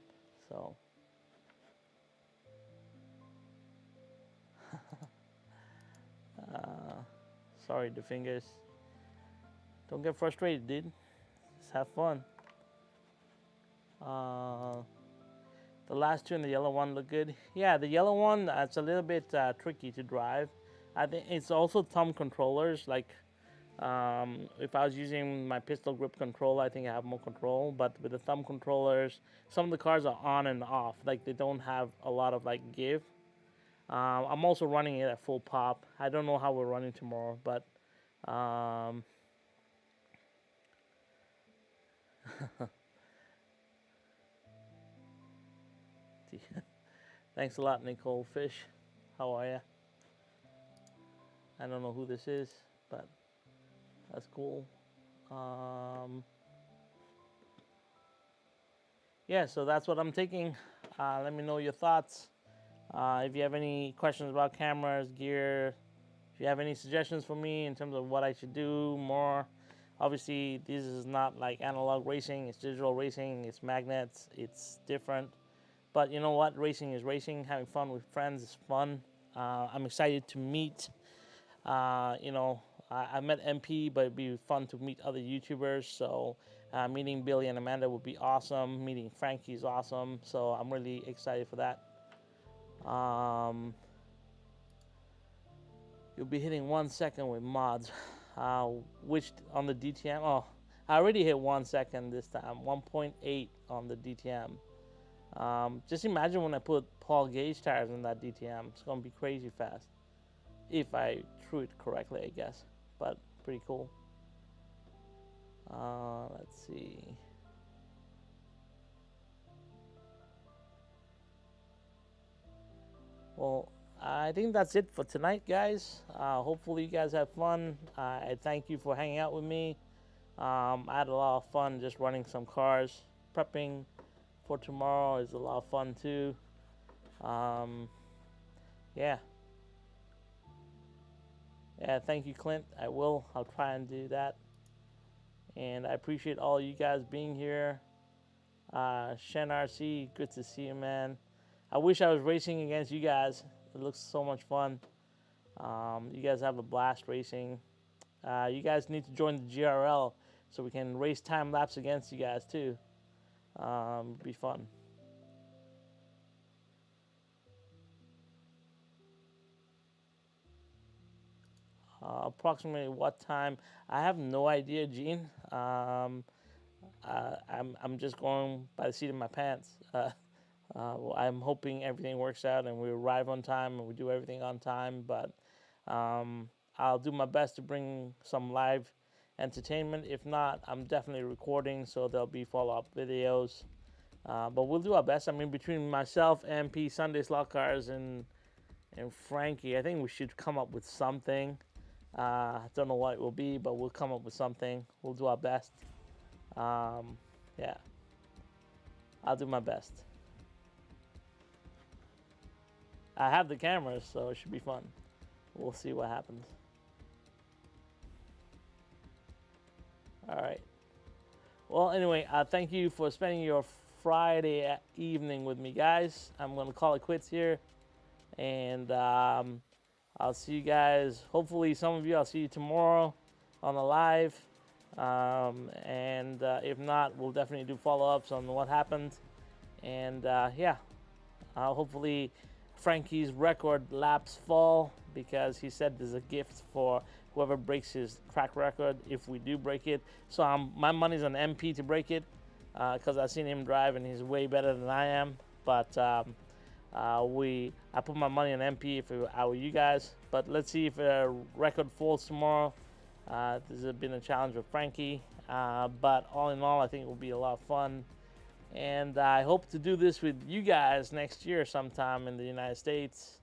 So sorry, the fingers. Don't get frustrated, dude. Just have fun. The last two and the yellow one look good. Yeah, the yellow one, it's a little bit tricky to drive. I think it's also thumb controllers. Like if I was using my pistol grip control, I think I have more control. But with the thumb controllers, some of the cars are on and off. Like they don't have a lot of like give. I'm also running it at full pop. I don't know how we're running tomorrow, but thanks a lot, Nicole Fish. How are ya? I don't know who this is, but that's cool. Yeah, so that's what I'm taking. Let me know your thoughts. If you have any questions about cameras, gear, if you have any suggestions for me in terms of what I should do more. Obviously, this is not like analog racing, it's digital racing, it's magnets, it's different. But you know what? Racing is racing. Having fun with friends is fun. I'm excited to meet, I met MP, but it'd be fun to meet other YouTubers. So meeting Billy and Amanda would be awesome. Meeting Frankie is awesome. So I'm really excited for that. You'll be hitting 1 second with mods. Which on the DTM? Oh, I already hit 1 second this time. 1.8 on the DTM. Just imagine when I put Paul Gage tires in that DTM. It's gonna be crazy fast. If I threw it correctly, I guess. But pretty cool. Let's see. Well, I think that's it for tonight, guys. Hopefully you guys have fun. I thank you for hanging out with me. I had a lot of fun just running some cars. Prepping for tomorrow is a lot of fun too. Yeah. Yeah, thank you, Clint. I'll try and do that. And I appreciate all you guys being here. Shen RC, good to see you, man. I wish I was racing against you guys. It looks so much fun. You guys have a blast racing. You guys need to join the GRL so we can race time lapse against you guys too. It'd be fun. Approximately what time? I have no idea, Gene. I'm just going by the seat of my pants. I'm hoping everything works out and we arrive on time and we do everything on time. But I'll do my best to bring some live entertainment. If not, I'm definitely recording, so there'll be follow-up videos. But we'll do our best. I mean, between myself, MP, Sunday Slot Cars, and Frankie, I think we should come up with something. Don't know what it will be, but we'll come up with something. We'll do our best. Yeah, I'll do my best. I have the cameras, so it should be fun. We'll see what happens. All right. Well, anyway, thank you for spending your Friday evening with me, guys. I'm going to call it quits here. And I'll see you guys. Hopefully, some of you, I'll see you tomorrow on the live. And if not, we'll definitely do follow-ups on what happened. And yeah, hopefully Frankie's record laps fall, because he said there's a gift for whoever breaks his track record if we do break it. So my money's on MP to break it, because I've seen him drive and he's way better than I am. But I put my money on MP if I were you guys. But let's see if a record falls tomorrow. This has been a challenge with Frankie, but all in all, I think it will be a lot of fun. And I hope to do this with you guys next year sometime in the United States.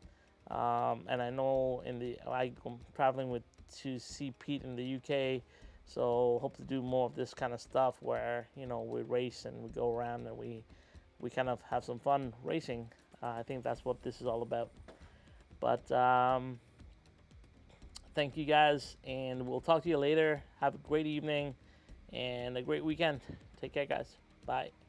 And I know I'm traveling to see Pete in the UK, so hope to do more of this kind of stuff where, you know, we race and we go around and we kind of have some fun racing. I think that's what this is all about. But thank you guys, and we'll talk to you later. Have a great evening and a great weekend. Take care, guys. Bye.